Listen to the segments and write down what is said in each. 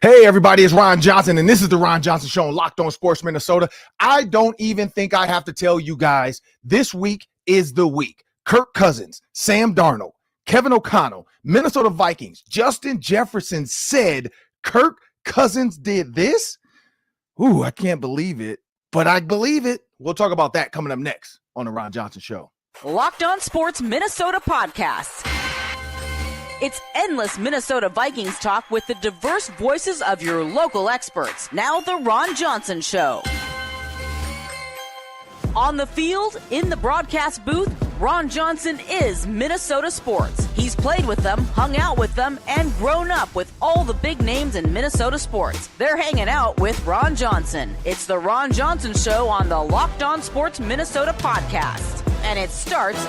Hey, everybody, it's Ron Johnson, and this is the Ron Johnson Show on Locked On Sports Minnesota. I don't even think I have to tell you guys, this week is the week. Kirk Cousins, Sam Darnold, Kevin O'Connell, Minnesota Vikings, Justin Jefferson said Kirk Cousins did this? Ooh, I can't believe it, but I believe it. We'll talk about that coming up next on the Ron Johnson Show. Locked On Sports Minnesota podcast. It's endless Minnesota Vikings talk with the diverse voices of your local experts. Now the Ron Johnson Show. On the field, in the broadcast booth, Ron Johnson is Minnesota sports. He's played with them, hung out with them, and grown up with all the big names in Minnesota sports. They're hanging out with Ron Johnson. It's the Ron Johnson Show on the Locked On Sports Minnesota podcast. And it starts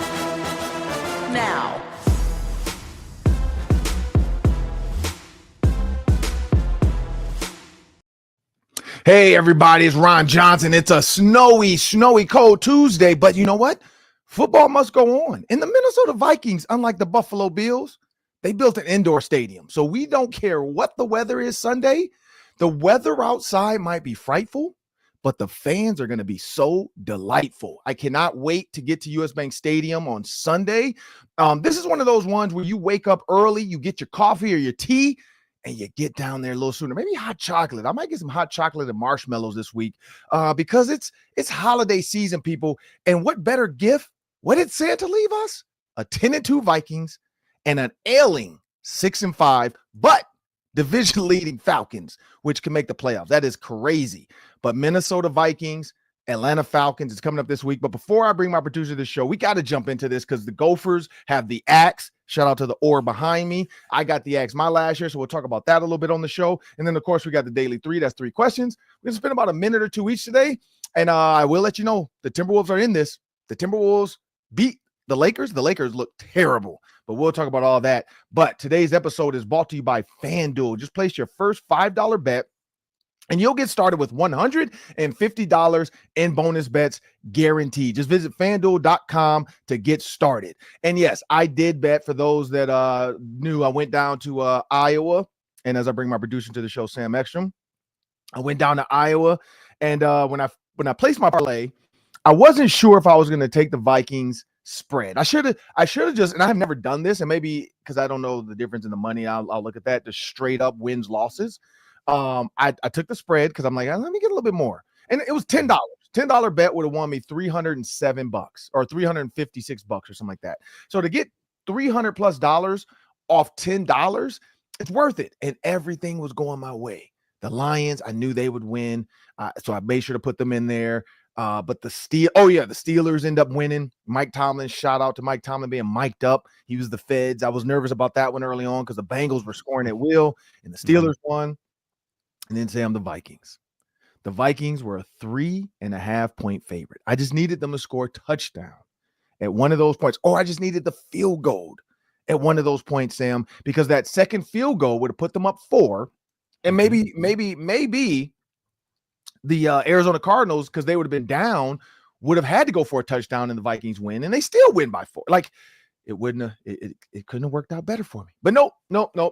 now. Hey, everybody, it's Ron Johnson. It's a snowy, cold Tuesday, but you know what? Football must go on. And the Minnesota Vikings, unlike the Buffalo Bills, they built an indoor stadium. So we don't care what the weather is Sunday. The weather outside might be frightful, but the fans are going to be so delightful. I cannot wait to get to US Bank Stadium on Sunday. This is one of those ones where you wake up early, you get your coffee or your tea, and you get down there a little sooner. Maybe hot chocolate. I might get some hot chocolate and marshmallows this week because it's holiday season, people. And what better gift? What did Santa leave us? A 10-2 Vikings and an ailing 6-5, but division-leading Falcons, which can make the playoffs. That is crazy. But Minnesota Vikings, Atlanta Falcons is coming up this week. But before I bring my producer to the show, we got to jump into this because the Gophers have the axe. Shout out to the oar behind me. I got the axe my last year, so we'll talk about that a little bit on the show. And then, of course, we got the Daily 3. That's 3 questions. We're going to spend about a minute or two each today. And I will let you know the Timberwolves are in this. The Timberwolves beat the Lakers. The Lakers look terrible, but we'll talk about all that. But today's episode is brought to you by FanDuel. Just place your first $5 bet, and you'll get started with $150 in bonus bets guaranteed. Just visit FanDuel.com to get started. And yes, I did bet. For those that knew, I went down to Iowa. And as I bring my producer to the show, Sam Ekstrom, I went down to Iowa. And when I placed my parlay, I wasn't sure if I was going to take the Vikings spread. I should have just, and I have never done this, and maybe because I don't know the difference in the money, I'll look at that, just straight up wins, losses. I took the spread because I'm like, let me get a little bit more. And it was $10. $10 bet would have won me $307 or $356 or something like that. So to get $300+ off $10, it's worth it. And everything was going my way. The Lions, I knew they would win. So I made sure to put them in there. But the Steelers end up winning. Mike Tomlin, shout out to Mike Tomlin being mic'd up. He was the feds. I was nervous about that one early on because the Bengals were scoring at will and the Steelers won. And then Sam, the Vikings. The Vikings were a 3.5-point favorite. I just needed them to score a touchdown at one of those points. Or I just needed the field goal at one of those points, Sam, because that second field goal would have put them up 4. And maybe the Arizona Cardinals, because they would have been down, would have had to go for a touchdown and the Vikings win. And they still win by 4. Like, it wouldn't have, it couldn't have worked out better for me. But no,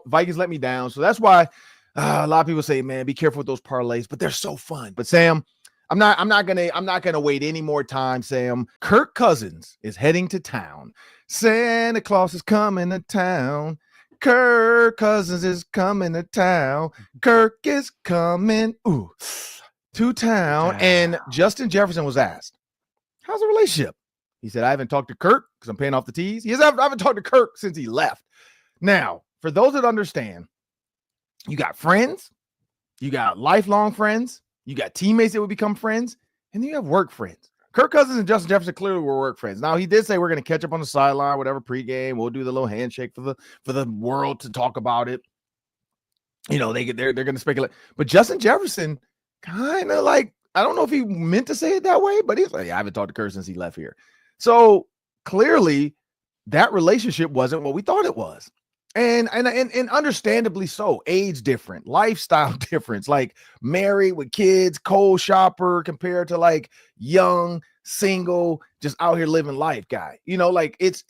Vikings let me down. So that's why a lot of people say, man, be careful with those parlays, but they're so fun. But Sam, I'm not gonna wait any more time, Sam. Kirk Cousins is heading to town. Santa Claus is coming to town. Kirk Cousins is coming to town. Kirk is coming to town. And Justin Jefferson was asked, how's the relationship? He said, I haven't talked to Kirk because I'm paying off the tees. I haven't talked to Kirk since he left. Now, for those that understand, you got friends, you got lifelong friends, you got teammates that would become friends, and then you have work friends. Kirk Cousins and Justin Jefferson clearly were work friends. Now, he did say we're going to catch up on the sideline, whatever, pregame. We'll do the little handshake for the world to talk about it. You know, they're going to speculate. But Justin Jefferson kind of like, I don't know if he meant to say it that way, but he's like, yeah, I haven't talked to Kirk since he left here. So clearly that relationship wasn't what we thought it was. And understandably so. Age different, lifestyle difference, like married with kids, cold shopper compared to like young single, just out here living life guy. You know, like it's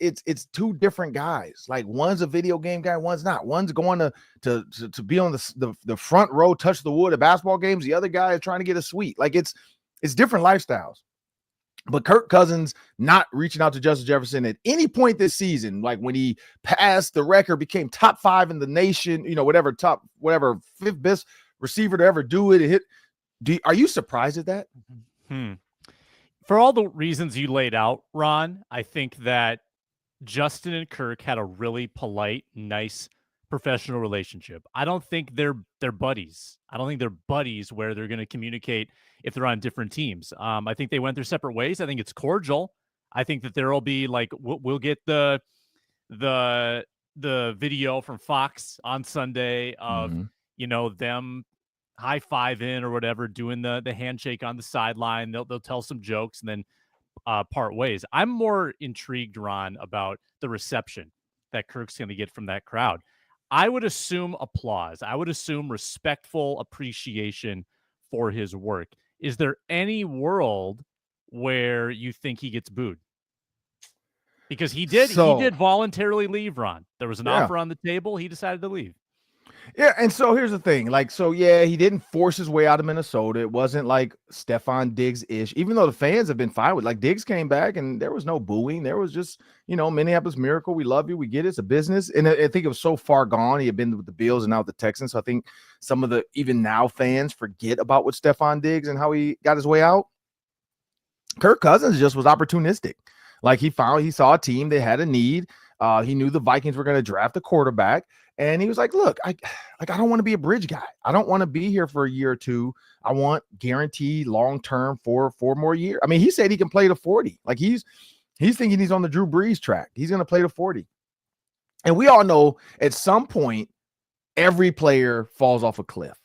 two different guys. Like one's a video game guy, one's not. One's going to be on the front row, touch the wood at basketball games. The other guy is trying to get a suite. Like it's different lifestyles. But Kirk Cousins not reaching out to Justin Jefferson at any point this season, like when he passed the record, became top 5 in the nation, you know, whatever fifth best receiver to ever do it. Are you surprised at that? For all the reasons you laid out, Ron, I think that Justin and Kirk had a really polite, nice, professional relationship. I don't think they're buddies. I don't think they're buddies where they're going to communicate if they're on different teams. I think they went their separate ways. I think it's cordial. I think that there'll be like we'll get the video from Fox on Sunday of you know, them high-fiving or whatever, doing the handshake on the sideline. They'll tell some jokes and then part ways. I'm more intrigued, Ron, about the reception that Kirk's going to get from that crowd. I would assume applause. I would assume respectful appreciation for his work. Is there any world where you think he gets booed? Because he did voluntarily leave, Ron. There was an offer on the table. He decided to leave. Yeah, and so here's the thing. Like, so yeah, he didn't force his way out of Minnesota. It wasn't like Stephon Diggs-ish, even though the fans have been fine with, like, Diggs came back and there was no booing. There was just, you know, Minneapolis Miracle. We love you. We get it. It's a business. And I think it was so far gone. He had been with the Bills and now with the Texans. So I think some of the even now fans forget about what Stephon Diggs and how he got his way out. Kirk Cousins just was opportunistic. Like he saw a team that had a need. He knew the Vikings were going to draft a quarterback. And he was like, look, I don't want to be a bridge guy. I don't want to be here for a year or two. I want guaranteed long-term for 4 more years. I mean, he said he can play to 40. Like he's thinking he's on the Drew Brees track. He's going to play to 40. And we all know at some point, every player falls off a cliff.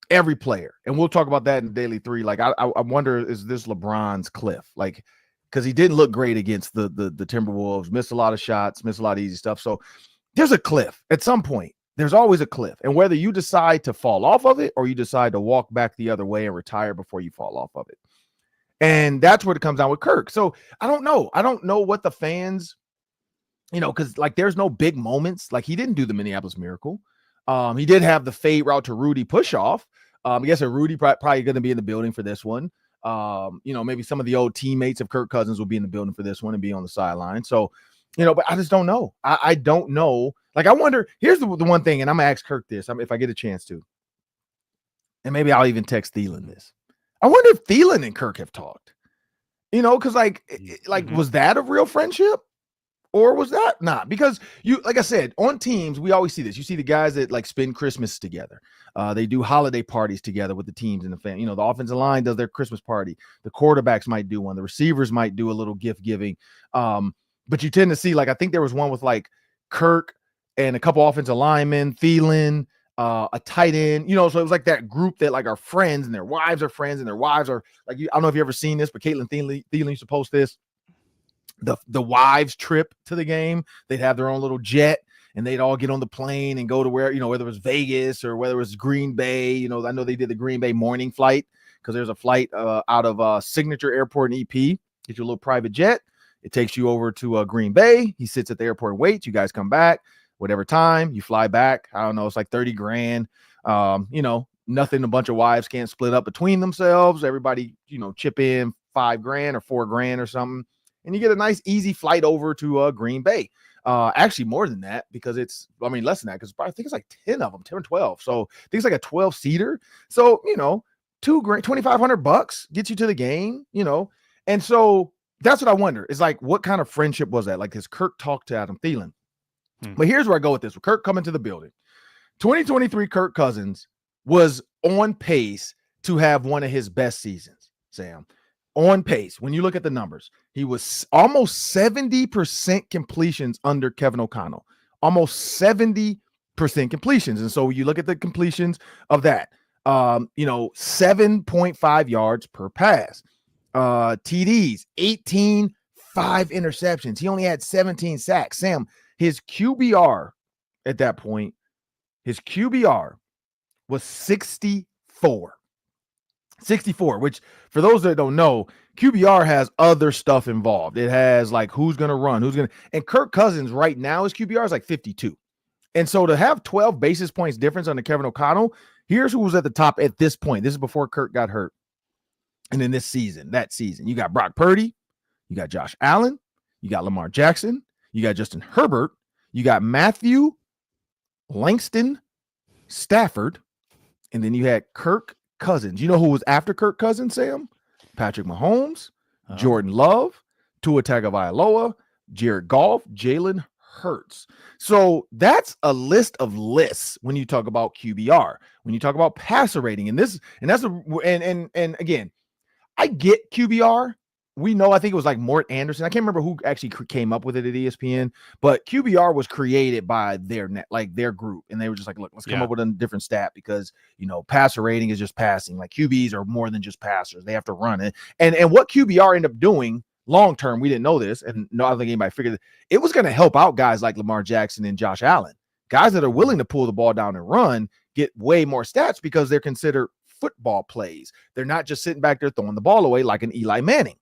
Every player. And we'll talk about that in Daily 3. Like, I wonder, is this LeBron's cliff? Like, because he didn't look great against the Timberwolves, missed a lot of shots, missed a lot of easy stuff. So there's a cliff at some point. There's always a cliff. And whether you decide to fall off of it or you decide to walk back the other way and retire before you fall off of it. And that's where it comes down with Kirk. So I don't know. I don't know what the fans, you know, because like there's no big moments. Like he didn't do the Minneapolis Miracle. He did have the fade route to Rudy push off. I guess Rudy probably going to be in the building for this one. You know, maybe some of the old teammates of Kirk Cousins will be in the building for this one and be on the sideline. So, you know, but I just don't know. I don't know. Like, I wonder, here's the one thing, and I'm going to ask Kirk this if I get a chance to. And maybe I'll even text Thielen this. I wonder if Thielen and Kirk have talked. You know, because was that a real friendship? Or was that not? Because you, like I said, on teams, we always see this. You see the guys that like spend Christmas together. They do holiday parties together with the teams and the fan. You know, the offensive line does their Christmas party. The quarterbacks might do one. The receivers might do a little gift giving. But you tend to see, like, I think there was one with like Kirk and a couple offensive linemen, Thielen, a tight end, you know, so it was like that group that like are friends and their wives are friends and their wives are like, I don't know if you ever seen this, but Caitlin Thielen used to post this. The wives trip to the game. They'd have their own little jet and they'd all get on the plane and go to where, you know, whether it was Vegas or whether it was Green Bay. You know, I know they did the Green Bay morning flight because there's a flight out of Signature Airport in EP. Get your little private jet. It takes you over to Green Bay. He sits at the airport and waits. You guys come back, whatever time you fly back. I don't know. It's like 30 grand. You know, nothing. A bunch of wives can't split up between themselves. Everybody, you know, chip in $5 grand or $4 grand or something. And you get a nice, easy flight over to Green Bay. Actually, more than that, because less than that, because I think it's like 10 of them, 10 or 12. So I think it's like a 12-seater. So, you know, $2 grand, $2,500 gets you to the game, you know. And so that's what I wonder is like, what kind of friendship was that? Like, has Kirk talked to Adam Thielen? But here's where I go with this. With Kirk coming to the building, 2023 Kirk Cousins was on pace to have one of his best seasons, Sam. On pace. When you look at the numbers, he was almost 70% completions under Kevin O'Connell, almost 70% completions. And so you look at the completions of that, you know, 7.5 yards per pass, TDs, 18, 5 interceptions. He only had 17 sacks. Sam, his QBR at that point, his QBR was 64. 64, which for those that don't know, QBR has other stuff involved. It has like who's going to run, and Kirk Cousins right now his QBR is like 52. And so to have 12 basis points difference under Kevin O'Connell, here's who was at the top at this point. This is before Kirk got hurt. And in that season, you got Brock Purdy, you got Josh Allen, you got Lamar Jackson, you got Justin Herbert, you got Matthew Langston Stafford, and then you had Kirk Cousins. You know who was after Kirk Cousins, Sam? Patrick Mahomes, Jordan Love, Tua Tagovailoa, Jared Goff, Jalen Hurts. So that's a list of lists when you talk about QBR, when you talk about passer rating, and again, I get QBR. We know, I think it was like Mort Anderson. I can't remember who actually came up with it at ESPN, but QBR was created by their group. And they were just like, look, let's come up with a different stat because, passer rating is just passing. Like QBs are more than just passers. They have to run it. And what QBR ended up doing long-term, we didn't know this. And no, I don't think anybody figured it was going to help out guys like Lamar Jackson and Josh Allen. Guys that are willing to pull the ball down and run get way more stats because they're considered football plays. They're not just sitting back there throwing the ball away like an Eli Manning.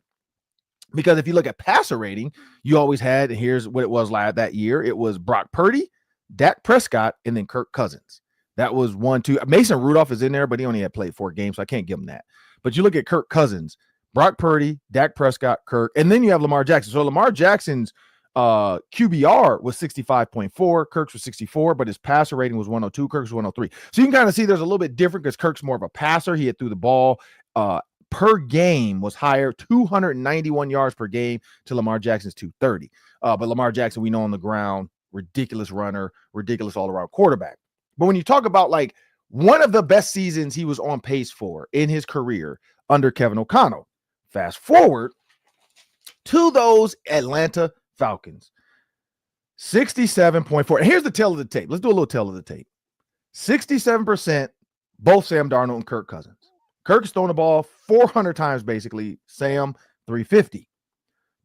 Because if you look at passer rating, you always had, and here's what it was that year. It was Brock Purdy, Dak Prescott, and then Kirk Cousins. That was 1, 2. Mason Rudolph is in there, but he only had played 4 games, so I can't give him that. But you look at Kirk Cousins, Brock Purdy, Dak Prescott, Kirk, and then you have Lamar Jackson. So Lamar Jackson's QBR was 65.4, Kirk's was 64, but his passer rating was 102, Kirk's was 103. So you can kind of see there's a little bit different because Kirk's more of a passer. He had threw the ball per game was higher, 291 yards per game to Lamar Jackson's 230. But Lamar Jackson, we know on the ground, ridiculous runner, ridiculous all-around quarterback. But when you talk about like one of the best seasons he was on pace for in his career under Kevin O'Connell, fast forward to those Atlanta Falcons, 67.4. And here's the tail of the tape. Let's do a little tail of the tape. 67%, both Sam Darnold and Kirk Cousins. Kirk's thrown the ball 400 times, basically. Sam, 350.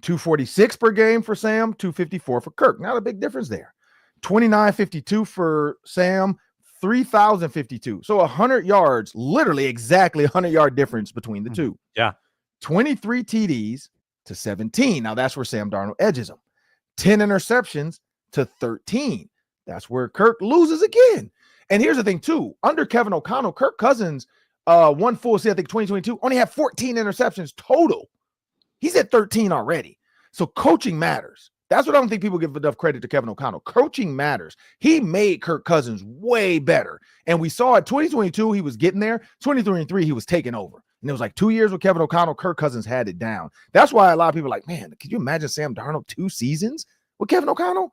246 per game for Sam, 254 for Kirk. Not a big difference there. 2952 for Sam, 3052. So 100 yards, literally exactly 100-yard difference between the two. Yeah. 23 TDs to 17. Now that's where Sam Darnold edges him. 10 interceptions to 13. That's where Kirk loses again. And here's the thing, too. Under Kevin O'Connell, Kirk Cousins one full season, I think 2022, only had 14 interceptions total. He's at 13 already. So coaching matters. That's what I don't think people give enough credit to Kevin O'Connell. Coaching matters. He made Kirk Cousins way better. And we saw it 2022, he was getting there. 2023, he was taking over. And it was like 2 years with Kevin O'Connell, Kirk Cousins had it down. That's why a lot of people are like, man, could you imagine Sam Darnold 2 seasons with Kevin O'Connell?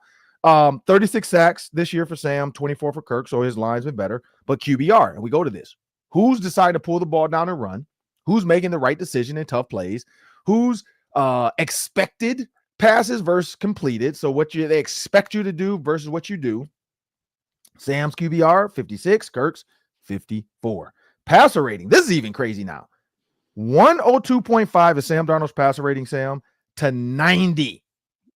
36 sacks this year for Sam, 24 for Kirk, so his line's been better. But QBR, and we go to this. Who's deciding to pull the ball down and run? Who's making the right decision in tough plays? Who's expected passes versus completed? So what they expect you to do versus what you do. Sam's QBR, 56. Kirk's, 54. Passer rating. This is even crazy now. 102.5 is Sam Darnold's passer rating, Sam, to 90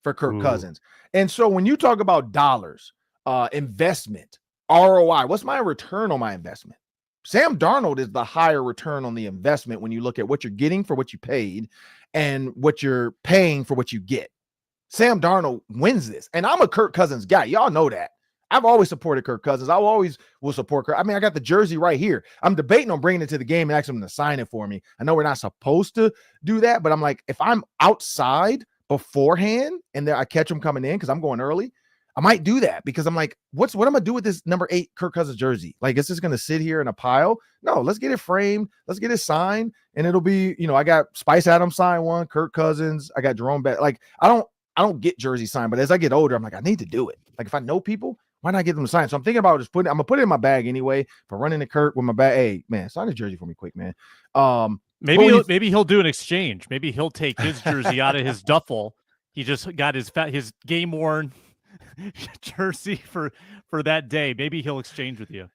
for Kirk Cousins. And so when you talk about dollars, investment, ROI, what's my return on my investment? Sam Darnold is the higher return on the investment when you look at what you're getting for what you paid and what you're paying for what you get. Sam Darnold wins this. And I'm a Kirk Cousins guy. Y'all know that. I've always supported Kirk Cousins. I always will support Kirk. I mean, I got the jersey right here. I'm debating on bringing it to the game and asking him to sign it for me. I know we're not supposed to do that, but I'm like, if I'm outside beforehand and then I catch him coming in because I'm going early, I might do that because I'm like, what am I gonna do with this number 8 Kirk Cousins jersey? Like, is this gonna sit here in a pile? No, let's get it framed, let's get it signed, and it'll be, I got Spice Adams signed one, Kirk Cousins, I got Jerome Bettis. Like, I don't get jerseys signed, but as I get older, I'm like, I need to do it. Like, if I know people, why not get them to sign? So I'm thinking about I'm gonna put it in my bag anyway for running to Kirk with my bag. Hey, man, sign a jersey for me quick, man. Maybe he'll do an exchange. Maybe he'll take his jersey out of his duffel. He just got his game worn jersey for that day. Maybe he'll exchange with you.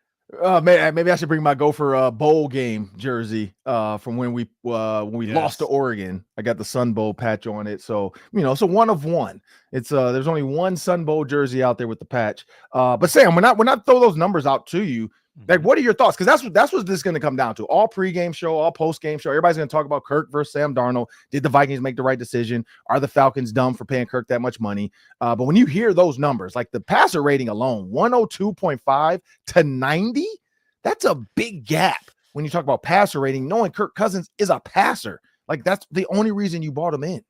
Maybe I should bring my Gopher bowl game jersey from when we lost to Oregon. I got the Sun Bowl patch on it. So, it's a one of one. It's there's only one Sun Bowl jersey out there with the patch. But Sam, when I throw those numbers out to you, like, what are your thoughts? Because that's what this is going to come down to. All pregame show, all postgame show. Everybody's going to talk about Kirk versus Sam Darnold. Did the Vikings make the right decision? Are the Falcons dumb for paying Kirk that much money? But when you hear those numbers, like the passer rating alone, 102.5 to 90, that's a big gap. When you talk about passer rating, knowing Kirk Cousins is a passer, like that's the only reason you bought him in.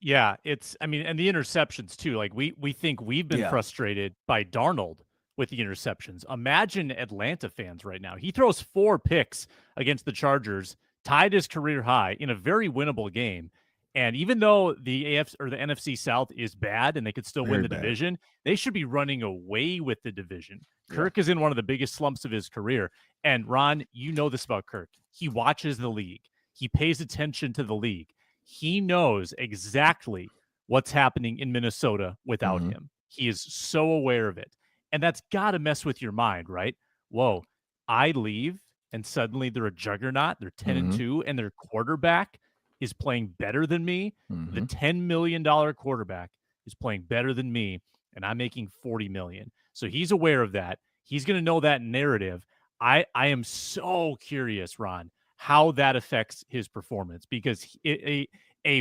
Yeah, and the interceptions too. Like we think we've been frustrated by Darnold with the interceptions. Imagine Atlanta fans right now. He throws 4 picks against the Chargers, tied his career high in a very winnable game. And even though the AFC or the NFC South is bad and they could still win the division, they should be running away with the division. Kirk is in one of the biggest slumps of his career. And Ron, you know this about Kirk. He watches the league. He pays attention to the league. He knows exactly what's happening in Minnesota without him. He is so aware of it. And that's got to mess with your mind, right? Whoa, I leave and suddenly they're a juggernaut. They're 10-2 and their quarterback is playing better than me. The $10 million quarterback is playing better than me, and I'm making $40 million. So he's aware of that. He's going to know that narrative. I am so curious, Ron, how that affects his performance, because a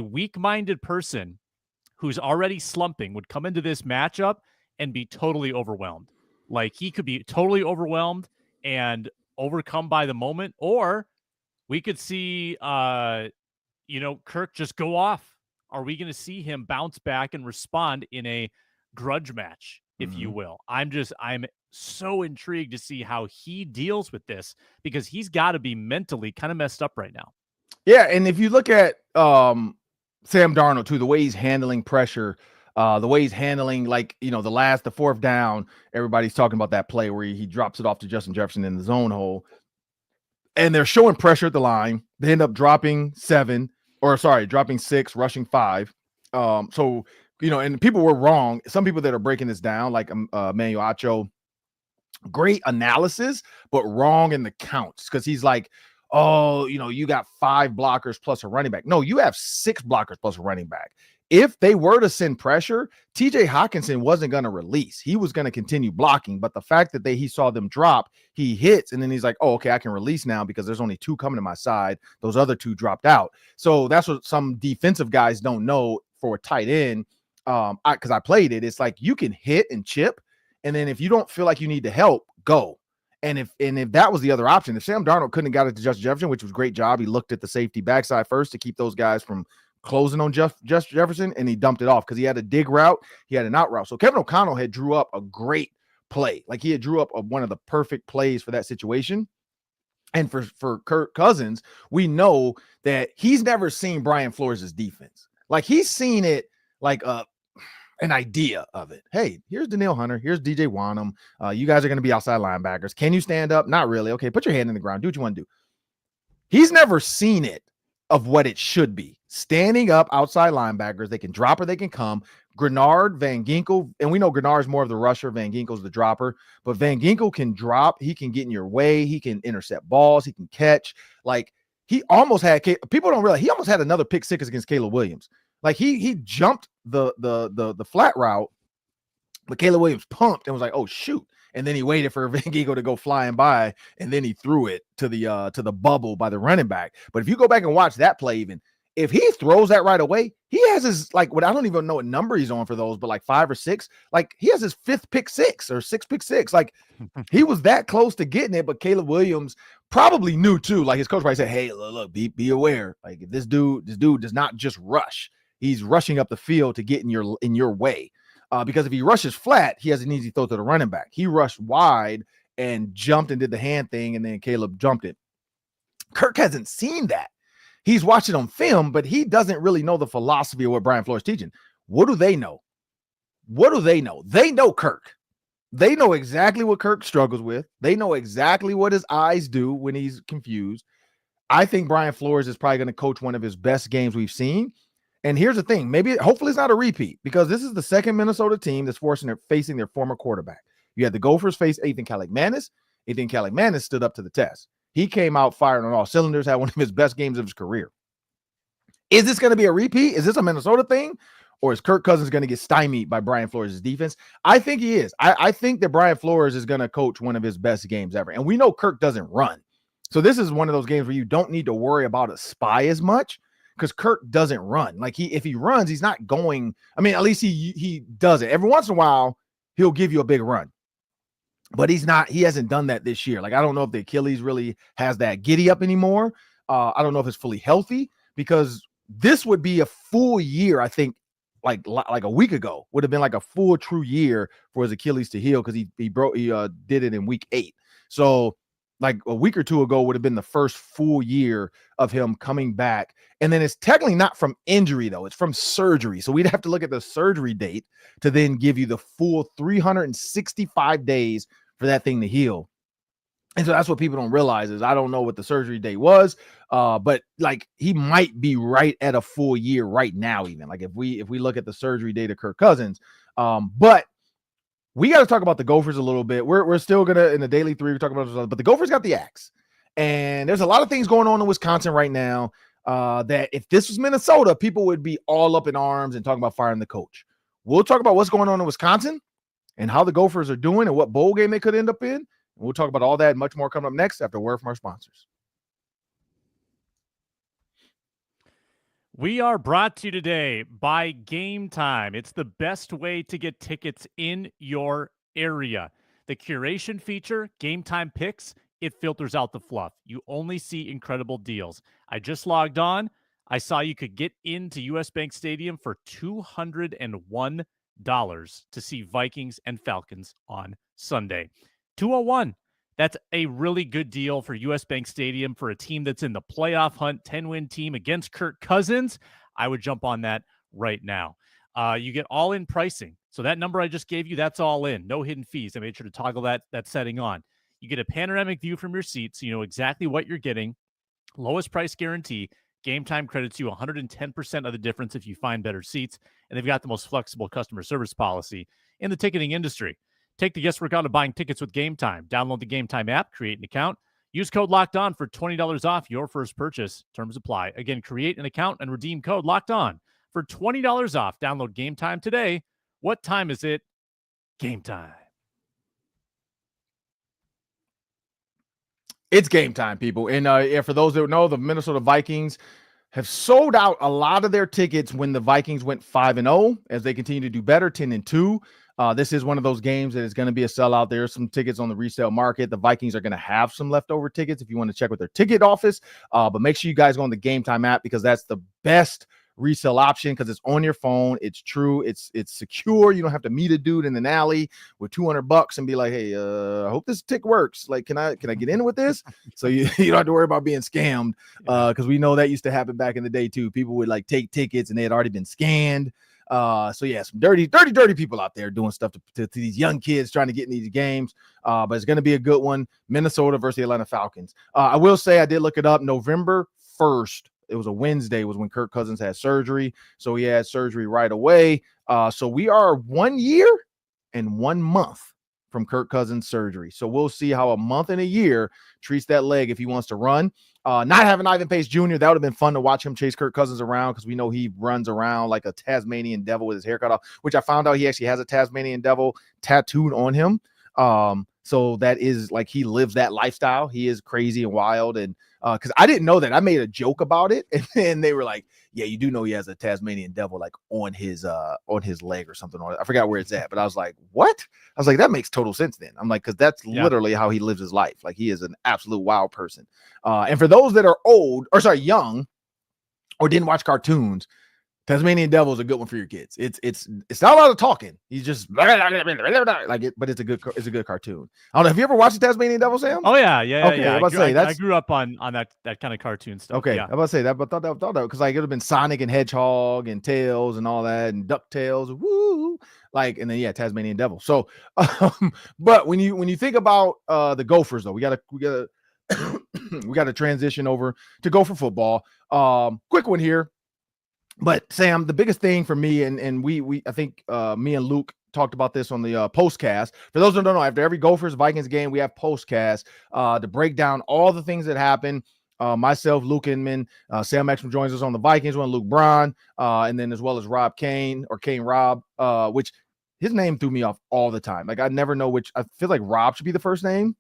weak-minded person who's already slumping would come into this matchup and be totally overwhelmed. Like, he could be totally overwhelmed and overcome by the moment, or we could see Kirk just go off. Are we going to see him bounce back and respond in a grudge match, if you will? I'm so intrigued to see how he deals with this, because he's got to be mentally kind of messed up right now. Yeah, and if you look at Sam Darnold too, the way he's handling pressure, the way he's handling, the fourth down, everybody's talking about that play where he drops it off to Justin Jefferson in the zone hole, and they're showing pressure at the line. They end up dropping 6, rushing 5. And people were wrong. Some people that are breaking this down, like Manuel Acho, great analysis, but wrong in the counts, because he's like, you got 5 blockers plus a running back. No, you have 6 blockers plus a running back. If they were to send pressure, TJ Hawkinson wasn't going to release. He was going to continue blocking. But the fact that he saw them drop, he hits, and then he's like, oh, okay, I can release now because there's only 2 coming to my side. Those other 2 dropped out. So that's what some defensive guys don't know for a tight end. Because I played it. It's like you can hit and chip, and then if you don't feel like you need to help, go. And if that was the other option, if Sam Darnold couldn't have got it to Justin Jefferson, which was a great job, he looked at the safety backside first to keep those guys from closing on Justin Jefferson, and he dumped it off because he had a dig route, he had an out route. So Kevin O'Connell had drew up a great play. Like, he had drew up one of the perfect plays for that situation. And for Kirk Cousins, we know that he's never seen Brian Flores' defense. Like, he's seen it like an idea of it. Hey, here's Danielle Hunter. Here's DJ Wanham. You guys are going to be outside linebackers. Can you stand up? Not really. Okay, put your hand in the ground. Do what you want to do. He's never seen it of what it should be. Standing up outside linebackers. They can drop or they can come. Grenard, Van Ginkel, and we know Grenard's more of the rusher. Van Ginkel's the dropper. But Van Ginkel can drop. He can get in your way. He can intercept balls. He can catch. Like, he almost had – people don't realize – he almost had another pick 6 against Caleb Williams. Like, he jumped the flat route, but Caleb Williams pumped and was like, oh, shoot. And then he waited for Van Ginkel to go flying by, and then he threw it to the bubble by the running back. But if you go back and watch that play, even if he throws that right away, he has his, like, what I don't even know what number he's on for those, but like 5 or 6. Like, he has his 5th pick 6 or 6th pick 6. Like, he was that close to getting it, but Caleb Williams probably knew too. Like, his coach probably said, hey, look, be aware. Like, if this dude does not just rush. He's rushing up the field to get in your way. Because if he rushes flat, he has an easy throw to the running back. He rushed wide and jumped and did the hand thing, and then Caleb jumped it. Kirk hasn't seen that. He's watched it on film, but he doesn't really know the philosophy of what Brian Flores is teaching. What do they know? They know Kirk. They know exactly what Kirk struggles with. They know exactly what his eyes do when he's confused. I think Brian Flores is probably going to coach one of his best games we've seen. And here's the thing, hopefully it's not a repeat, because this is the second Minnesota team that's facing their former quarterback. You had the Gophers face Ethan Kaliakmanis. Ethan Kaliakmanis stood up to the test. He came out firing on all cylinders, had one of his best games of his career. Is this going to be a repeat? Is this a Minnesota thing? Or is Kirk Cousins going to get stymied by Brian Flores' defense? I think he is. I think that Brian Flores is going to coach one of his best games ever. And we know Kirk doesn't run. So this is one of those games where you don't need to worry about a spy as much because Kirk doesn't run. Like if he runs, he's not going. I mean, at least he does it. Every once in a while, he'll give you a big run. But he hasn't done that this year. Like, I don't know if the Achilles really has that giddy up anymore. I don't know if it's fully healthy because this would be a full year, I think, like a week ago would have been like a full true year for his Achilles to heal because he did it in week 8. So like a week or two ago would have been the first full year of him coming back. And then it's technically not from injury though, it's from surgery. So we'd have to look at the surgery date to then give you the full 365 days for that thing to heal. And so that's what people don't realize is I don't know what the surgery date was, but like he might be right at a full year right now, even like if we look at the surgery date of Kirk Cousins. But we got to talk about the Gophers a little bit. We're still gonna in the daily 3 we're talking about this, but the Gophers got the axe, and there's a lot of things going on in Wisconsin right now that if this was Minnesota, people would be all up in arms and talking about firing the coach. We'll talk about what's going on in Wisconsin and how the Gophers are doing and what bowl game they could end up in. We'll talk about all that and much more coming up next after a word from our sponsors. We are brought to you today by Game Time. It's the best way to get tickets in your area. The curation feature, Game Time Picks, it filters out the fluff. You only see incredible deals. I just logged on. I saw you could get into US Bank Stadium for $201 to see Vikings and Falcons on Sunday. 201. That's a really good deal for US Bank Stadium for a team that's in the playoff hunt, 10-win team against Kirk Cousins. I would jump on that right now. You get all-in pricing. So that number I just gave you, that's all in. No hidden fees. I made sure to toggle that setting on. You get a panoramic view from your seat, so you know exactly what you're getting. Lowest price guarantee. Game Time credits you 110% of the difference if you find better seats. And they've got the most flexible customer service policy in the ticketing industry. Take the guesswork out of buying tickets with Game Time. Download the Game Time app, create an account. Use code Locked On for $20 off your first purchase. Terms apply. Again, create an account and redeem code Locked On for $20 off. Download Game Time today. What time is it? Game time. It's game time, people. And for those that know, the Minnesota Vikings have sold out a lot of their tickets when the Vikings went 5-0 as they continue to do better, 10-2. This is one of those games that is going to be a sellout. There's some tickets on the resale market. The Vikings are going to have some leftover tickets if you want to check with their ticket office. But make sure you guys go on the Game Time app because that's the best resale option because it's on your phone. It's true. It's secure. You don't have to meet a dude in an alley with $200 and be like, hey, I hope this tick works. Like, can I get in with this? So you don't have to worry about being scammed because we know that used to happen back in the day too. People would like take tickets and they had already been scanned. So yeah, some dirty people out there doing stuff to these young kids trying to get in these games. But it's going to be a good one. Minnesota versus the Atlanta Falcons. I will say I did look it up. November 1st. It was a Wednesday was when Kirk Cousins had surgery. So he had surgery right away. So we are 1 year and 1 month from Kirk Cousins surgery. So we'll see how a month and a year treats that leg if he wants to run. Not having Ivan Pace Jr., that would have been fun to watch him chase Kirk Cousins around because we know he runs around like a Tasmanian devil with his hair cut off, which I found out he actually has a Tasmanian devil tattooed on him. So that is like he lives that lifestyle. He is crazy and wild. And because I didn't know that. I made a joke about it. And then they were like, yeah, you do know he has a Tasmanian devil like on his leg or something. I forgot where it's at. But I was like, what? I was like, that makes total sense then. I'm like, because that's literally how he lives his life. Like he is an absolute wild person. And for those that are young or didn't watch cartoons, Tasmanian Devil is a good one for your kids. It's not a lot of talking. He's just like it, but it's a good cartoon. I don't know. Have you ever watched the Tasmanian Devil, Sam? Oh yeah. Okay, I grew up on that kind of cartoon stuff. Okay, yeah. I'm about to say that, but thought that because like it would have been Sonic and Hedgehog and Tails and all that and DuckTales, woo, like and then Tasmanian Devil. So, but when you think about the Gophers though, we gotta we gotta transition over to Gopher football. Quick one here. But Sam, the biggest thing for me, and we I think me and Luke talked about this on the postcast. For those who don't know, after every Gophers Vikings game, we have postcast to break down all the things that happen. Myself, Luke Inman, Sam Ekstrom joins us on the Vikings one, Luke Braun, and then as well as Rob Kane or Kane Rob, which his name threw me off all the time. Like I never know which. I feel like Rob should be the first name,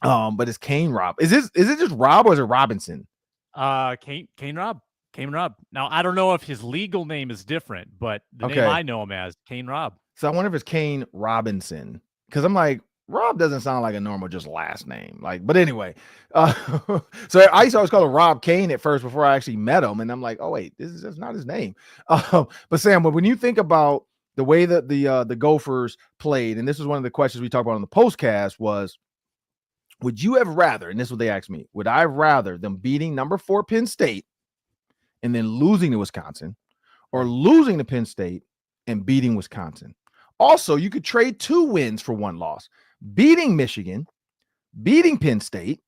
but it's Kane Rob. Is it just Rob or is it Robinson? Kane Rob. Kane Rob. Now I don't know if his legal name is different, but the name I know him as Kane Rob. So I wonder if it's Kane Robinson because I'm like, Rob doesn't sound like a normal just last name. Like, but anyway, so I used to always call him Rob Kane at first before I actually met him, and I'm like, oh wait, that's not his name. But Sam, when you think about the way that the Gophers played, and this is one of the questions we talked about on the postcast was, would you have rather? And this is what they asked me: would I have rather them beating number 4 Penn State and then losing to Wisconsin, or losing to Penn State and beating Wisconsin? Also, you could trade 2 wins for 1 loss. Beating Michigan, beating Penn State,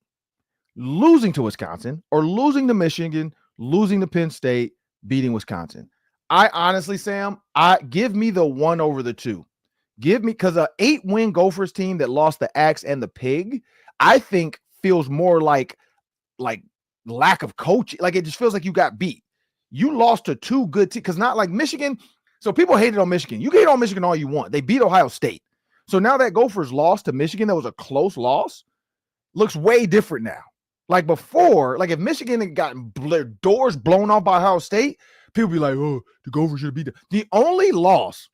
losing to Wisconsin, or losing to Michigan, losing to Penn State, beating Wisconsin. I honestly, Sam, give me the 1 over the 2. Give me, because an 8-win Gophers team that lost the Axe and the Pig, I think feels more like lack of coaching. Like it just feels like you got beat. You lost to 2 good teams, because not like Michigan. So people hated on Michigan. You can hate on Michigan all you want. They beat Ohio State. So now that Gophers lost to Michigan, that was a close loss, looks way different now. Like before, like if Michigan had gotten their doors blown off by Ohio State, people be like, oh, the Gophers should have beat them. The only loss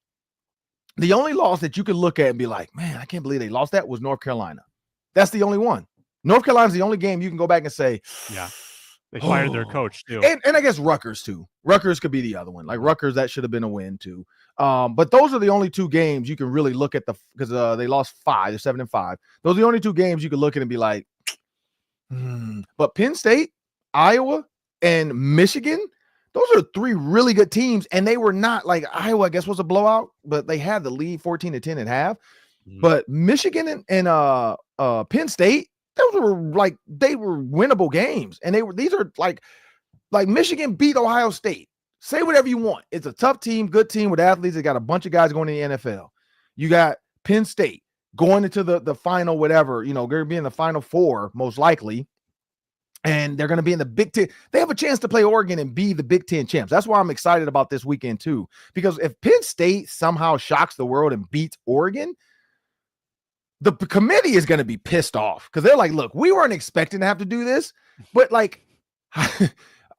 that you could look at and be like, man, I can't believe they lost that was North Carolina. That's the only one. North Carolina's the only game you can go back and say, yeah, they fired their coach too. And I guess Rutgers too. Rutgers could be the other one. Like Rutgers, that should have been a win too. But those are the only 2 games you can really look at because they lost 5. They're 7-5. Those are the only 2 games you can look at and be like, But Penn State, Iowa, and Michigan, those are 3 really good teams. And they were not like Iowa, I guess, was a blowout, but they had the lead 14-10 at half. But Michigan and Penn State, those were like, they were winnable games. And these are like Michigan beat Ohio State. Say whatever you want. It's a tough team, good team with athletes. They got a bunch of guys going to the NFL. You got Penn State going into the final, whatever, they're going to be in the Final 4, most likely. And they're going to be in the Big Ten. They have a chance to play Oregon and be the Big Ten champs. That's why I'm excited about this weekend too. Because if Penn State somehow shocks the world and beats Oregon, the committee is going to be pissed off because they're like, look, we weren't expecting to have to do this, but like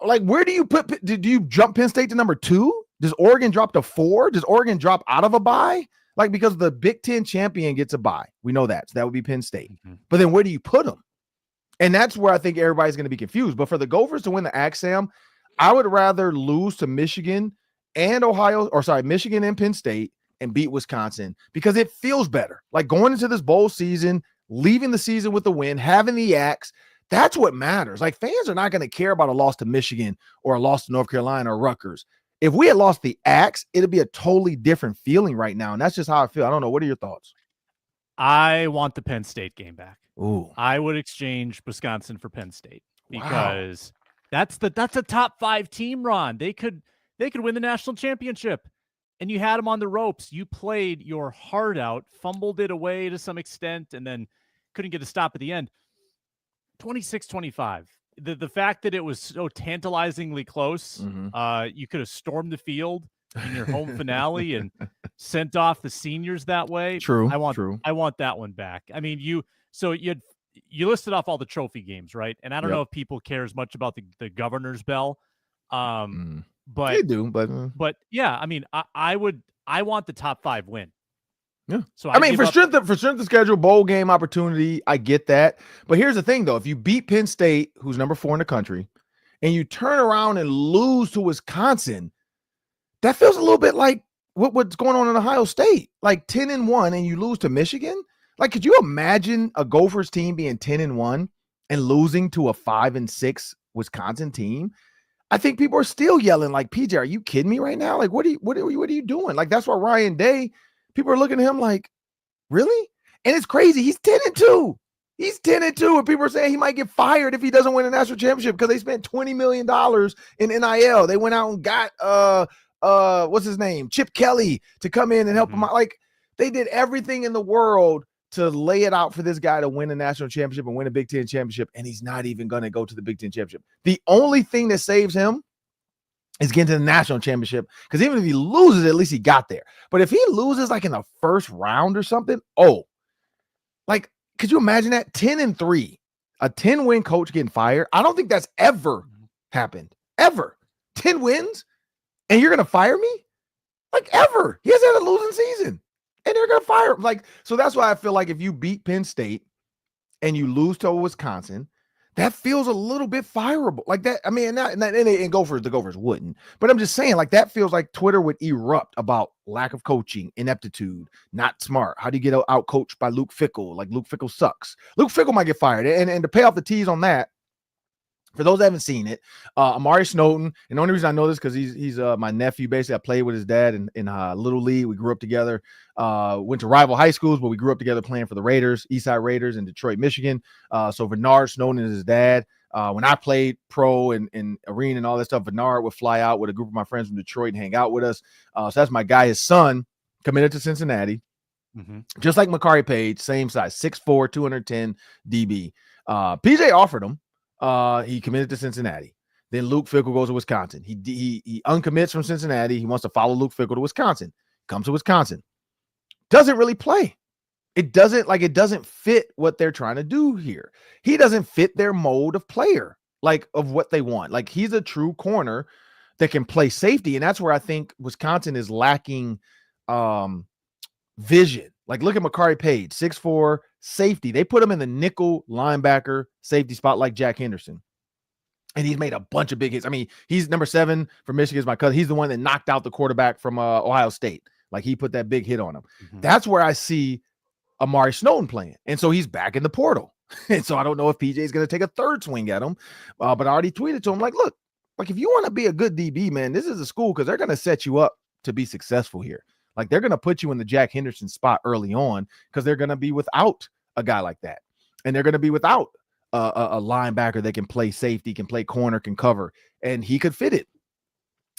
where do you put, do you jump Penn State to number 2? Does Oregon drop to 4? Does Oregon drop out of a bye? Like, because the Big Ten champion gets a bye. We know that. So that would be Penn State. But then where do you put them? And that's where I think everybody's going to be confused. But for the Gophers to win the Axe, Sam, I would rather lose to Michigan and Michigan and Penn State and beat Wisconsin because it feels better. Like going into this bowl season, leaving the season with a win, having the Axe, that's what matters. Like fans are not going to care about a loss to Michigan or a loss to North Carolina or Rutgers. If we had lost the Axe, it'd be a totally different feeling right now. And that's just how I feel. I don't know. What are your thoughts? I want the Penn State game back. Ooh. I would exchange Wisconsin for Penn State because that's a top 5 team, Ron. They could win the national championship. And you had them on the ropes. You played your heart out, fumbled it away to some extent, and then couldn't get a stop at the end. 26-25. The fact that it was so tantalizingly close, you could have stormed the field in your home finale and sent off the seniors that way. True. I want that one back. I mean, you listed off all the trophy games, right? And I don't know if people care as much about the governor's bell. But they do, but yeah, I mean, I want the top 5 win. Yeah. So I mean, for strength of schedule, bowl game opportunity, I get that. But here's the thing, though: if you beat Penn State, who's number 4 in the country, and you turn around and lose to Wisconsin, that feels a little bit like what's going on in Ohio State, like 10-1, and you lose to Michigan. Like, could you imagine a Gophers team being 10-1 and losing to a 5-6 Wisconsin team? I think people are still yelling like, PJ, are you kidding me right now? Like, what are you doing? Like, that's why Ryan Day, people are looking at him like, really? And it's crazy. He's 10-2. He's 10-2. And people are saying he might get fired if he doesn't win a national championship because they spent $20 million in NIL. They went out and got what's his name? Chip Kelly to come in and help him out. Like, they did everything in the world to lay it out for this guy to win a national championship and win a Big Ten championship, and he's not even going to go to the Big Ten championship. The only thing that saves him is getting to the national championship, because even if he loses, at least he got there. But if he loses like in the first round or something, like, could you imagine that? 10-3, a 10-win coach getting fired? I don't think that's ever happened. Ever. 10 wins, and you're going to fire me? Like, ever. He hasn't had a losing season, and they're going to fire him. Like, so that's why I feel like if you beat Penn State and you lose to Wisconsin, that feels a little bit fireable. Like that, I mean, and Gophers, the Gophers wouldn't. But I'm just saying, like, that feels like Twitter would erupt about lack of coaching, ineptitude, not smart. How do you get out coached by Luke Fickell? Like, Luke Fickell sucks. Luke Fickell might get fired. And to pay off the tease on that, for those that haven't seen it, Amari Snowden, and the only reason I know this because he's my nephew. Basically, I played with his dad in Little League. We grew up together, went to rival high schools, but we grew up together playing for the Raiders, Eastside Raiders in Detroit, Michigan. So Bernard Snowden is his dad. When I played pro and arena and all that stuff, Bernard would fly out with a group of my friends from Detroit and hang out with us. So that's my guy. His son committed to Cincinnati, just like Makari Page, same size, 6'4", 210 DB. PJ offered him. He committed to Cincinnati. Then Luke Fickell goes to Wisconsin. He uncommits from Cincinnati. He wants to follow Luke Fickell to Wisconsin. Comes to Wisconsin. Doesn't really play. It doesn't fit what they're trying to do here. He doesn't fit their mold of player, like of what they want. Like, he's a true corner that can play safety. And that's where I think Wisconsin is lacking vision. Like, look at Makari Page, 6'4", safety. They put him in the nickel linebacker safety spot like Jack Henderson. And he's made a bunch of big hits. I mean, he's number 7 for Michigan, is my cousin. He's the one that knocked out the quarterback from Ohio State. Like, he put that big hit on him. That's where I see Amari Snowden playing. And so he's back in the portal. And so I don't know if PJ is going to take a third swing at him. But I already tweeted to him, like, look, like, if you want to be a good DB, man, this is a school because they're going to set you up to be successful here. Like, they're going to put you in the Jack Henderson spot early on because they're going to be without a guy like that. And they're going to be without a linebacker that can play safety, can play corner, can cover. And he could fit it.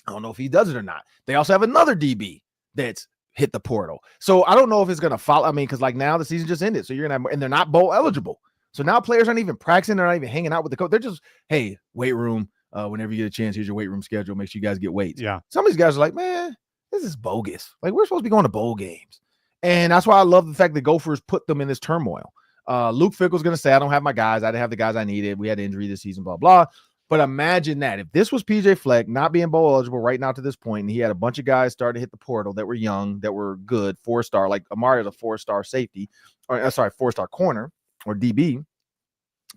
I don't know if he does it or not. They also have another DB that's hit the portal. So I don't know if it's going to follow. I mean, because like now the season just ended. So you're going to have, and they're not bowl eligible. So now players aren't even practicing. They're not even hanging out with the coach. They're just, hey, weight room. Whenever you get a chance, here's your weight room schedule. Make sure you guys get weights. Yeah. Some of these guys are like, man, this is bogus. Like, we're supposed to be going to bowl games. And that's why I love the fact that Gophers put them in this turmoil. Luke Fickell's going to say, I don't have my guys. I didn't have the guys I needed. We had injury this season, blah, blah. But imagine that. If this was PJ Fleck not being bowl eligible right now to this point, and he had a bunch of guys start to hit the portal that were young, that were good, 4-star, like Amari is a 4-star safety, or 4-star corner or DB.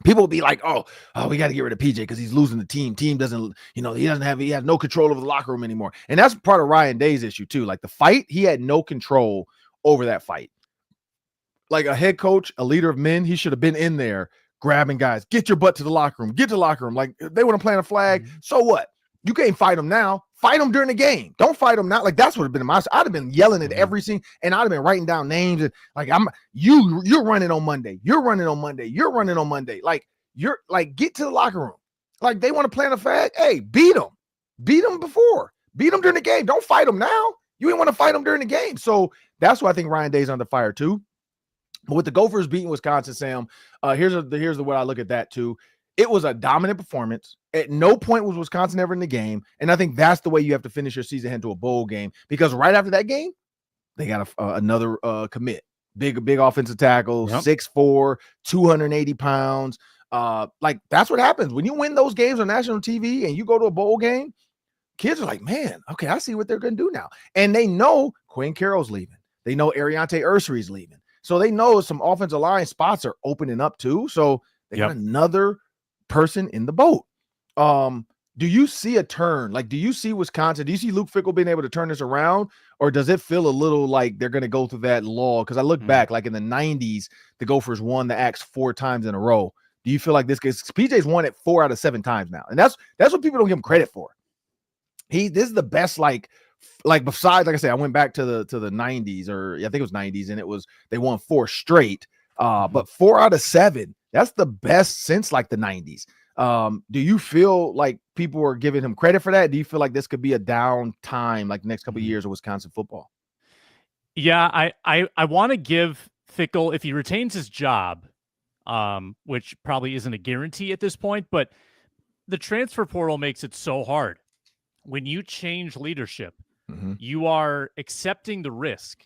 People will be like, oh, we got to get rid of PJ because he's losing the team. Team doesn't, he has no control over the locker room anymore. And that's part of Ryan Day's issue too. Like the fight, he had no control over that fight. Like a head coach, a leader of men, he should have been in there grabbing guys. Get your butt to the locker room. Get to the locker room. Like, they want to plant a flag. So what? You can't fight them now. Fight them during the game. Don't fight them now. Like, that's what would have been my. I'd have been yelling at every scene, and I'd have been writing down names. And like, you're running on Monday. You're running on Monday. You're running on Monday. Like, you're like, get to the locker room. Like, they want to plant a flag. Hey, beat them. Beat them before. Beat them during the game. Don't fight them now. You ain't want to fight them during the game. So that's why I think Ryan Day's under fire too. But with the Gophers beating Wisconsin, Sam, here's the way I look at that too. It was a dominant performance. At no point was Wisconsin ever in the game. And I think that's the way you have to finish your season heading to a bowl game, because right after that game, they got another commit. Big offensive tackle, 6'4", 280 pounds. Like, that's what happens. When you win those games on national TV and you go to a bowl game, kids are like, man, okay, I see what they're going to do now. And they know Quinn Carroll's leaving. They know Ariante Ursery's leaving. So they know some offensive line spots are opening up too. So they got another person in the boat. Do you see a turn? Like, do you see Wisconsin? Do you see Luke Fickell being able to turn this around? Or does it feel a little like they're going to go through that lull? Because I look back, like in the 90s, the Gophers won the Axe 4 times in a row. Do you feel like this? Because PJ's won it 4 out of 7 times now. And that's what people don't give him credit for. This is the best, like besides, like I said, I went back to the 90s, or I think it was 90s, and they won 4 straight. But 4 out of 7, that's the best since like the 90s. Do you feel like people are giving him credit for that? Do you feel like this could be a down time, like the next couple of years of Wisconsin football? Yeah, I want to give Fickell, if he retains his job, which probably isn't a guarantee at this point, but the transfer portal makes it so hard. When you change leadership, you are accepting the risk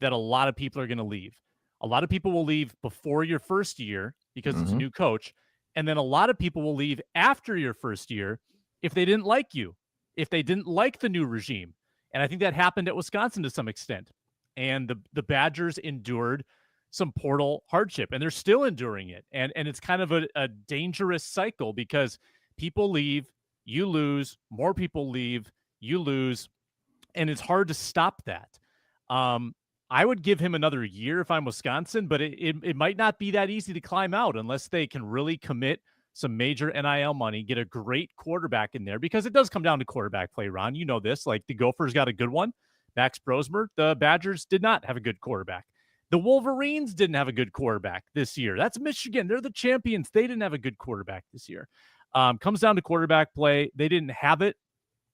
that a lot of people are going to leave. A lot of people will leave before your first year because it's a new coach. And then a lot of people will leave after your first year if they didn't like you, if they didn't like the new regime. And I think that happened at Wisconsin to some extent. And the Badgers endured some portal hardship, and they're still enduring it. And it's kind of a dangerous cycle because people leave, you lose, more people leave, you lose, and it's hard to stop that. I would give him another year if I'm Wisconsin, but it might not be that easy to climb out unless they can really commit some major NIL money, get a great quarterback in there, because it does come down to quarterback play, Ron. You know this. Like, the Gophers got a good one, Max Brosmer. The Badgers did not have a good quarterback. The Wolverines didn't have a good quarterback this year. That's Michigan. They're the champions. They didn't have a good quarterback this year. Comes down to quarterback play. They didn't have it.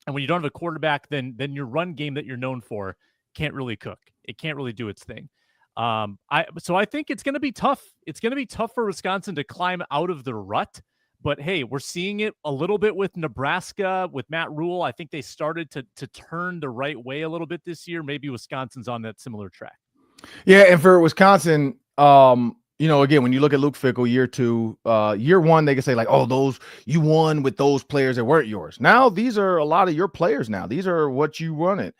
And when you don't have a quarterback, then your run game that you're known for can't really cook. It can't really do its thing. So I think it's going to be tough. It's going to be tough for Wisconsin to climb out of the rut. But hey, we're seeing it a little bit with Nebraska, with Matt Rule. I think they started to turn the right way a little bit this year. Maybe Wisconsin's on that similar track. Yeah, and for Wisconsin, again, when you look at Luke Fickell, year 2, year 1, they can say like, oh, those, you won with those players that weren't yours. Now these are a lot of your players now. These are what you wanted.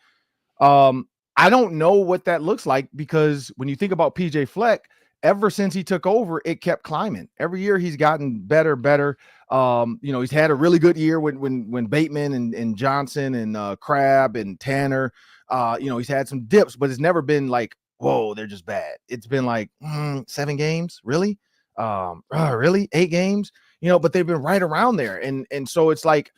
I don't know what that looks like, because when you think about PJ Fleck, ever since he took over, it kept climbing. Every year he's gotten better. He's had a really good year when Bateman and Johnson and Crab and Tanner, he's had some dips, but it's never been like, whoa, they're just bad. It's been like 7 games, really? Really? 8 games? But they've been right around there. And so it's like,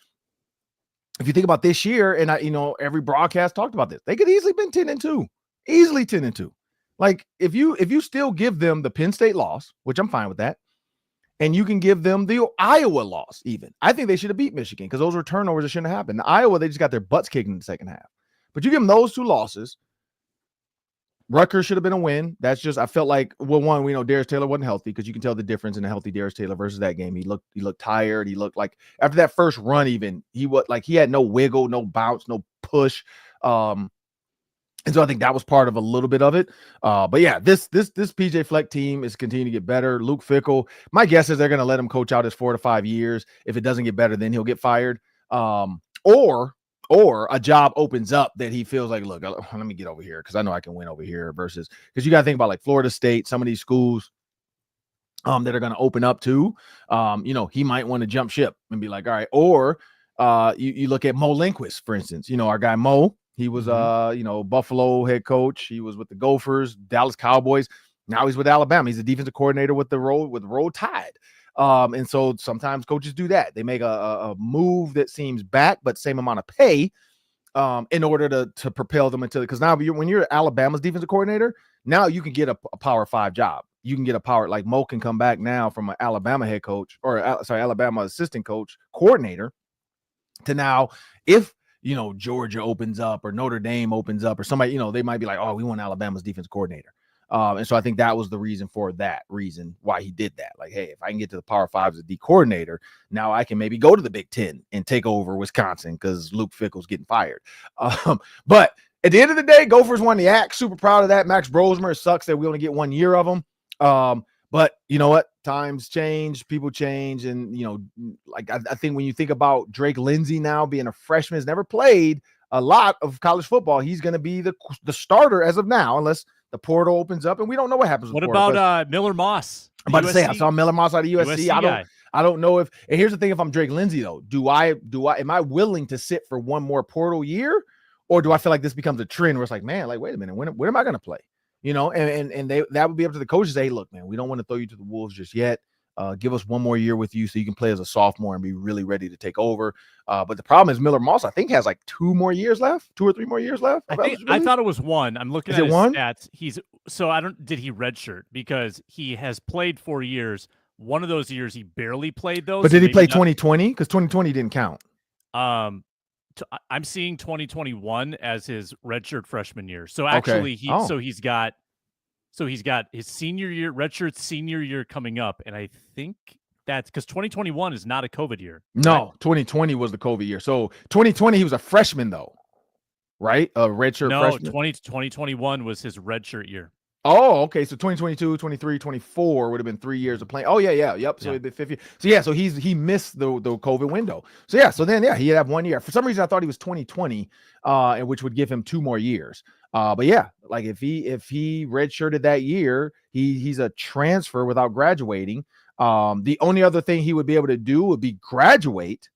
if you think about this year, and every broadcast talked about this, they could easily been 10-2, easily 10-2. Like, if you still give them the Penn State loss, which I'm fine with that, and you can give them the Iowa loss, even, I think they should have beat Michigan, because those were turnovers that shouldn't have happened. Iowa, they just got their butts kicked in the second half. But you give them those 2 losses. Rutgers should have been a win. That's just, I felt like, well, one, we know Darius Taylor wasn't healthy, because you can tell the difference in a healthy Darius Taylor versus that game. He looked tired. He looked like, after that first run, even, he was like, he had no wiggle, no bounce, no push. And so I think that was part of a little bit of it. But yeah, this PJ Fleck team is continuing to get better. Luke Fickell, my guess is they're going to let him coach out his 4 to 5 years. If it doesn't get better, then he'll get fired. Or a job opens up that he feels like, look, let me get over here, because I know I can win over here, versus, because you got to think about like Florida State, some of these schools that are going to open up too. He might want to jump ship and be like, all right. Or you look at Mo Lindquist, for instance, our guy Mo, he was Buffalo head coach. He was with the Gophers, Dallas Cowboys. Now he's with Alabama. He's a defensive coordinator with the Roll Tide. And so sometimes coaches do that. They make a move that seems back, but same amount of pay in order to propel them into it. Because now when you're Alabama's defensive coordinator, now you can get a Power 5 job. You can get a power, like Mo can come back now from an Alabama head coach, or Alabama assistant coach coordinator, to now, if Georgia opens up or Notre Dame opens up or somebody, they might be like, oh, we want Alabama's defense coordinator. And so I think that was the reason why he did that. Like, hey, if I can get to the Power 5 as a D coordinator, now I can maybe go to the Big Ten and take over Wisconsin, because Luke Fickell's getting fired. But at the end of the day, Gophers won the axe. Super proud of that. Max Brosmer, it sucks that we only get 1 year of him. But you know what? Times change, people change. And, like I think when you think about Drake Lindsey now being a freshman, has never played a lot of college football, he's going to be the starter as of now, unless the portal opens up, and we don't know what happens. What about Miller Moss? I'm about to say, I saw Miller Moss out of USC. I don't know if, and here's the thing, if I'm Drake Lindsey though, am I willing to sit for one more portal year, or do I feel like this becomes a trend where it's like, man, like, wait a minute, when am I going to play? And that would be up to the coaches. Say, hey, look, man, we don't want to throw you to the wolves just yet. Give us 1 more year with you so you can play as a sophomore and be really ready to take over. But the problem is Miller Moss, I think, has like 2 more years left, 2 or 3 more years left. I thought it was 1. I'm looking at his one? stats. Did he redshirt? Because he has played 4 years, one of those years he barely played those. But did he play 2020? Because 2020 didn't count. I'm seeing 2021 as his redshirt freshman year. So actually, he's got his senior year, redshirt senior year coming up, and I think that's because 2021 is not a COVID year. No, right? 2020 was the COVID year. So 2020 he was a freshman though, right? A redshirt freshman. 2021 was his redshirt year. Oh, okay. So 2022, 23, 24 would have been 3 years of playing. Oh, yeah. Yep. So it'd be 50. So he missed the COVID window. So then he'd have 1 year. For some reason I thought he was 2020, and which would give him 2 more years. But yeah, like if he redshirted that year, he's a transfer without graduating. The only other thing he would be able to do would be graduate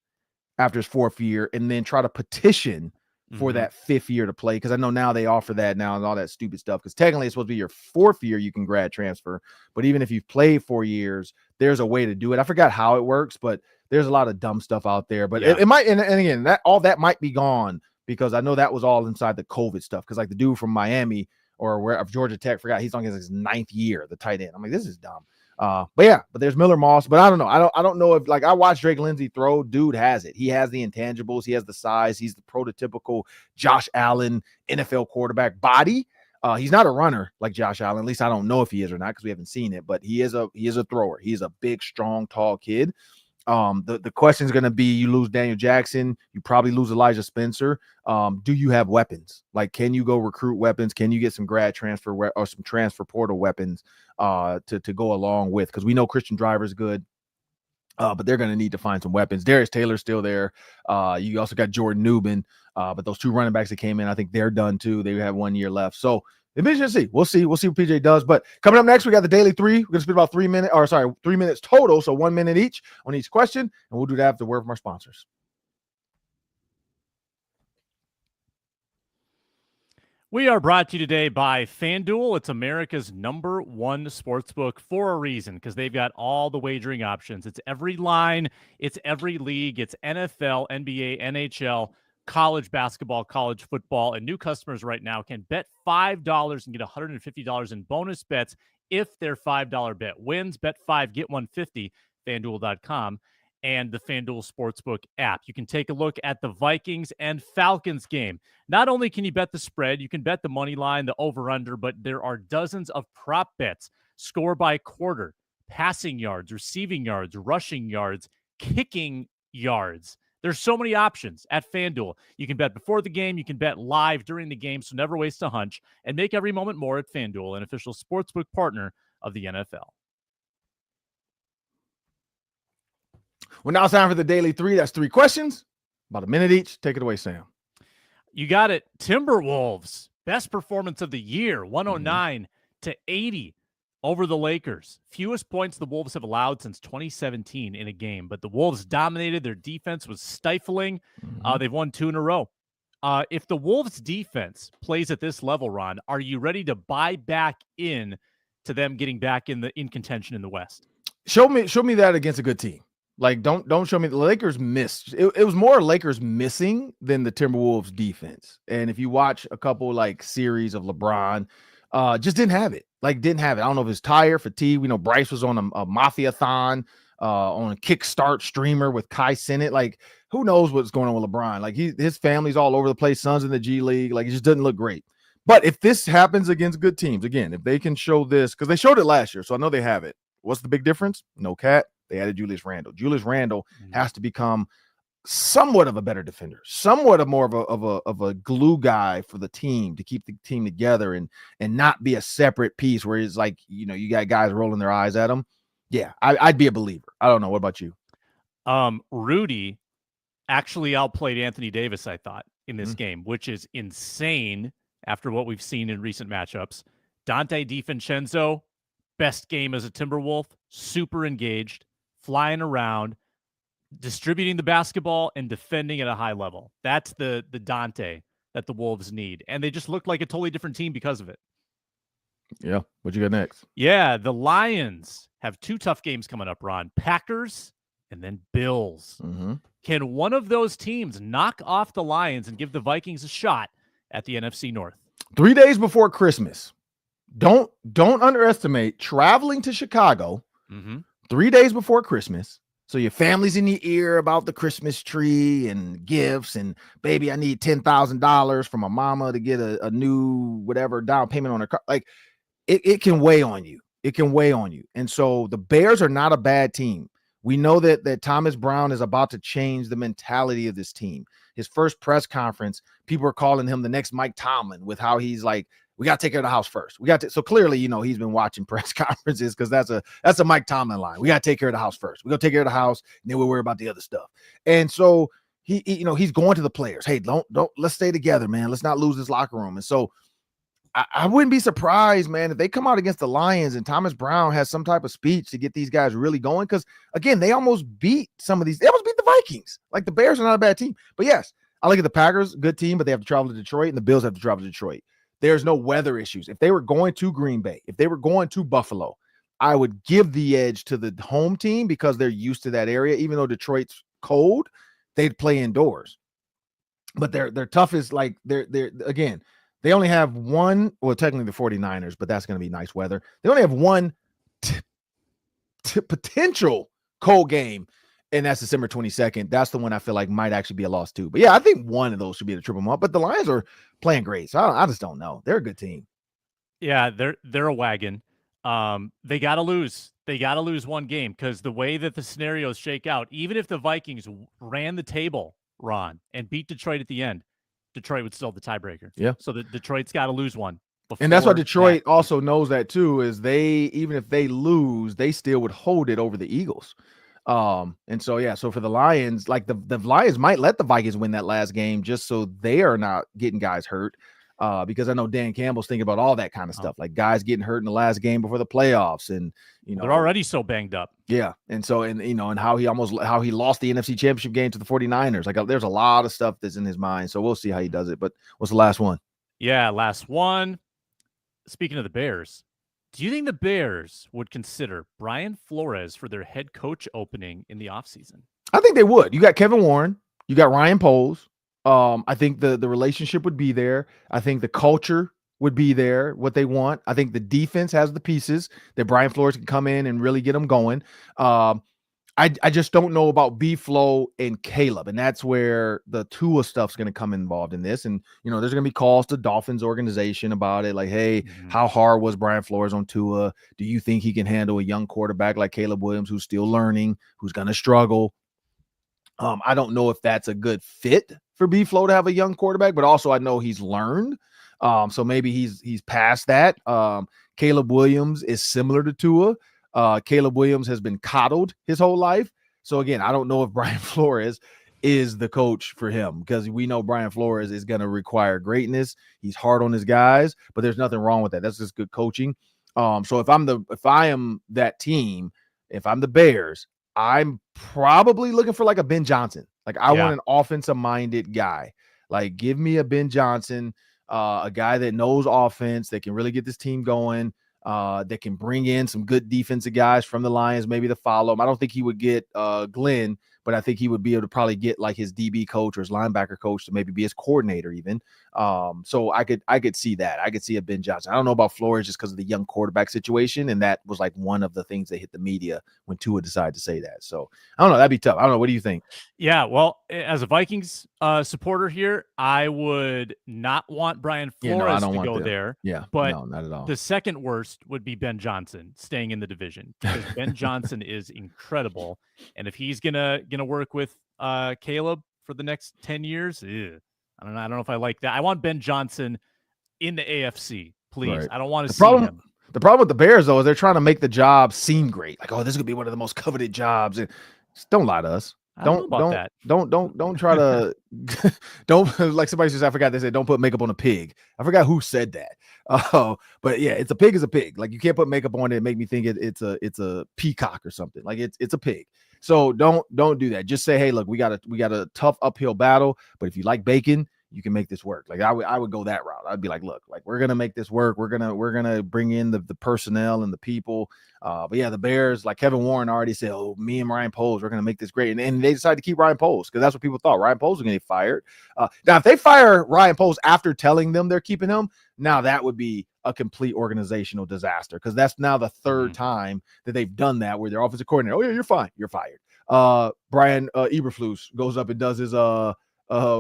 after his 4th year and then try to petition for that 5th year to play, because I know now they offer that now and all that stupid stuff, because technically it's supposed to be your 4th year you can grad transfer, but even if you've played 4 years, there's a way to do it. I forgot how it works, but there's a lot of dumb stuff out there. But it might, and again, that all that might be gone, because I know that was all inside the COVID stuff, because like the dude from Miami or where of Georgia Tech, forgot he's on his 9th year, the tight end. I'm like, this is dumb. But there's Miller Moss, but I don't know. I don't know if, like, I watched Drake Lindsey throw. Dude has it. He has the intangibles. He has the size. He's the prototypical Josh Allen NFL quarterback body. He's not a runner like Josh Allen. At least I don't know if he is or not, because we haven't seen it. But he is a thrower. He is a big, strong, tall kid. The question is going to be, you lose Daniel Jackson, you probably lose Elijah Spencer. Do you have weapons? Like, can you go recruit weapons? Can you get some grad transfer or some transfer portal weapons to go along with? Because we know Christian Driver's good, but they're going to need to find some weapons. Darius Taylor's still there. You also got Jordan Newman, but those 2 running backs that came in, I think they're done too. They have 1 year left. So it'll be interesting to see. We'll see what PJ does. But coming up next, we got the Daily 3. We're going to spend about 3 minutes total, so 1 minute each on each question, and we'll do that after word from our sponsors. We are brought to you today by FanDuel. It's America's #1 sportsbook for a reason, because they've got all the wagering options. It's every line, it's every league, it's NFL, NBA, NHL, college basketball, college football, and new customers right now can bet $5 and get $150 in bonus bets if their $5 bet wins. Bet 5, get 150, FanDuel.com, and the FanDuel Sportsbook app. You can take a look at the Vikings and Falcons game. Not only can you bet the spread, you can bet the money line, the over-under, but there are dozens of prop bets. Score by quarter, passing yards, receiving yards, rushing yards, kicking yards. There's so many options at FanDuel. You can bet before the game. You can bet live during the game, so never waste a hunch. And make every moment more at FanDuel, an official sportsbook partner of the NFL. Well, now it's time for the Daily 3. That's 3 questions, about a minute each. Take it away, Sam. You got it. Timberwolves, best performance of the year, 109-80 over the Lakers. Fewest points the Wolves have allowed since 2017 in a game, but the Wolves dominated. Their defense was stifling. They've won 2 in a row. If the Wolves defense plays at this level, Ron, are you ready to buy back in to them getting back in contention in the West? Show me that against a good team. Like, don't show me the Lakers missed. It was more Lakers missing than the Timberwolves defense. And if you watch a couple like series of LeBron, just didn't have it. I don't know if it's tired, fatigue. We know Bryce was on a Mafia-thon, on a Kickstart streamer with Kai Cenat. Like, who knows what's going on with LeBron? Like, his family's all over the place. Son's in the G League. Like, it just doesn't look great. But if this happens against good teams, again, if they can show this, because they showed it last year, so I know they have it. What's the big difference? No Cat. They added Julius Randle. Julius Randle has to become somewhat of a better defender, somewhat of more of a glue guy for the team to keep the team together and not be a separate piece where it's like, you got guys rolling their eyes at him. Yeah, I'd be a believer. I don't know. What about you? Rudy actually outplayed Anthony Davis, I thought, in this game, which is insane after what we've seen in recent matchups. Dante DiVincenzo, best game as a Timberwolf, super engaged, flying around, distributing the basketball and defending at a high level. That's the Dante that the Wolves need. And they just looked like a totally different team because of it. Yeah. What you got next? Yeah. The Lions have 2 tough games coming up, Ron. Packers and then Bills. Can one of those teams knock off the Lions and give the Vikings a shot at the NFC North? 3 days before Christmas. Don't underestimate traveling to Chicago 3 days before Christmas. So your family's in your ear about the Christmas tree and gifts and baby, I need $10,000 from my mama to get a new whatever down payment on her car. Like it can weigh on you. It can weigh on you. And so the Bears are not a bad team. We know that Thomas Brown is about to change the mentality of this team. His first press conference, people are calling him the next Mike Tomlin with how he's like, we got to take care of the house first. So clearly, he's been watching press conferences because that's a Mike Tomlin line. We got to take care of the house first. We're going to take care of the house and then we'll worry about the other stuff. And so he's going to the players. Hey, don't let's stay together, man. Let's not lose this locker room. And so I wouldn't be surprised, man, if they come out against the Lions and Thomas Brown has some type of speech to get these guys really going. Because again, they almost beat they almost beat the Vikings. Like the Bears are not a bad team. But yes, I look at the Packers, good team, but they have to travel to Detroit, and the Bills have to travel to Detroit. There's no weather issues. If they were going to Green Bay, if they were going to Buffalo, I would give the edge to the home team because they're used to that area. Even though Detroit's cold, they'd play indoors. But their toughest, like they're again, they only have one, well, technically the 49ers, but that's going to be nice weather. They only have one potential cold game, and that's December 22nd. That's the one I feel like might actually be a loss too. But yeah, I think one of those should be the triple them up. But the Lions are playing great, so I just don't know. They're a good team. Yeah, they're a wagon. They got to lose. They got to lose one game because the way that the scenarios shake out, even if the Vikings ran the table, Ron, and beat Detroit at the end, Detroit would still have the tiebreaker. Yeah. So Detroit's got to lose one. And that's why Detroit also knows that too, is even if they lose, they still would hold it over the Eagles. And so, yeah, so for the Lions, like the Lions might let the Vikings win that last game just so they are not getting guys hurt. Because I know Dan Campbell's thinking about all that kind of stuff, like guys getting hurt in the last game before the playoffs, and they're already so banged up. Yeah, and so and how he lost the NFC Championship game to the 49ers. Like there's a lot of stuff that's in his mind. So we'll see how he does it. But what's the last one? Yeah, last one. Speaking of the Bears, do you think the Bears would consider Brian Flores for their head coach opening in the offseason? I think they would. You got Kevin Warren, you got Ryan Poles. I think the relationship would be there. I think the culture would be there, what they want. I think the defense has the pieces that Brian Flores can come in and really get them going. I just don't know about B-Flow and Caleb, and that's where the Tua stuff's going to come involved in this. And, there's going to be calls to Dolphins organization about it, like, hey, how hard was Brian Flores on Tua? Do you think he can handle a young quarterback like Caleb Williams who's still learning, who's going to struggle? I don't know if that's a good fit for B-Flow to have a young quarterback, but also I know he's learned. So maybe he's past that. Caleb Williams is similar to Tua. Caleb Williams has been coddled his whole life. So again, I don't know if Brian Flores is the coach for him, because we know Brian Flores is going to require greatness. He's hard on his guys, but there's nothing wrong with that. That's just good coaching. So if I am that team, if I'm the Bears, I'm probably looking for like a Ben Johnson. Like I want an offensive minded guy. Like give me a Ben Johnson, a guy that knows offense, that can really get this team going, that can bring in some good defensive guys from the Lions, maybe to follow him. I don't think he would get Glenn, but I think he would be able to probably get like his DB coach or his linebacker coach to maybe be his coordinator even. So I could see that. I could see a Ben Johnson. I don't know about Flores just because of the young quarterback situation, and that was like one of the things that hit the media when Tua decided to say that. So I don't know. That'd be tough. I don't know. What do you think? Yeah, well, as a Vikings supporter here, I would not want Brian Flores to go there. Yeah, but no, not at all. The second worst would be Ben Johnson staying in the division, because Ben Johnson is incredible, and if he's gonna work with Caleb for the next 10 years, I don't know if I like that. I want Ben Johnson in the AFC, please. Right. I don't want to see him. The problem with the Bears, though, is they're trying to make the job seem great. Like, oh, this is gonna be one of the most coveted jobs. And don't lie to us. Don't try to don't, like somebody says, I forgot, they said don't put makeup on a pig. I forgot who said that. But yeah, it's a pig is a pig. Like you can't put makeup on it and make me think it's a peacock or something. Like it's a pig. So don't do that. Just say, hey, look, we got a tough uphill battle, but if you like bacon, you can make this work. Like I would go that route. I'd be like, look, like we're gonna make this work. We're gonna bring in the personnel and the people. But yeah, the Bears, like Kevin Warren already said, oh, me and Ryan Poles, we're gonna make this great. And they decided to keep Ryan Poles because that's what people thought. Ryan Poles was gonna get fired. Now if they fire Ryan Poles after telling them they're keeping him, now that would be a complete organizational disaster, because that's now the third time that they've done that where their offensive coordinator, oh yeah, you're fine, you're fired. Brian Eberflus goes up and does his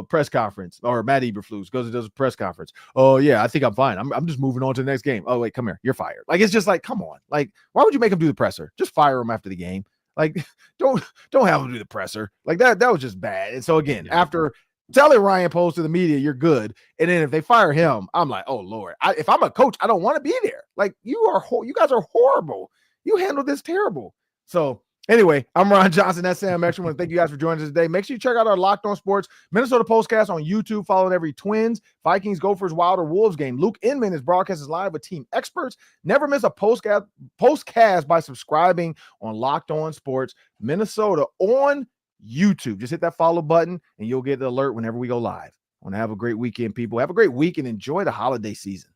press conference, or Matt Eberflus goes and does a press conference. Oh yeah, I think I'm fine. I'm just moving on to the next game. Oh wait, come here, you're fired. Like, it's just like, come on, like, why would you make him do the presser? Just fire him after the game. Like, don't have him do the presser. Like, that was just bad. And so again, after telling Ryan Poles to the media, you're good, and then if they fire him, I'm like, oh Lord, if I'm a coach, I don't want to be there. Like, you guys are horrible. You handled this terrible. So anyway, I'm Ron Johnson. That's Sam Extra. I want to thank you guys for joining us today. Make sure you check out our Locked On Sports Minnesota Postcast on YouTube, following every Twins, Vikings, Gophers, Wild, or Wolves game. Luke Inman is broadcast live with team experts. Never miss a postcast by subscribing on Locked On Sports Minnesota on YouTube. Just hit that follow button and you'll get the alert whenever we go live. I want to have a great weekend, people. Have a great week and enjoy the holiday season.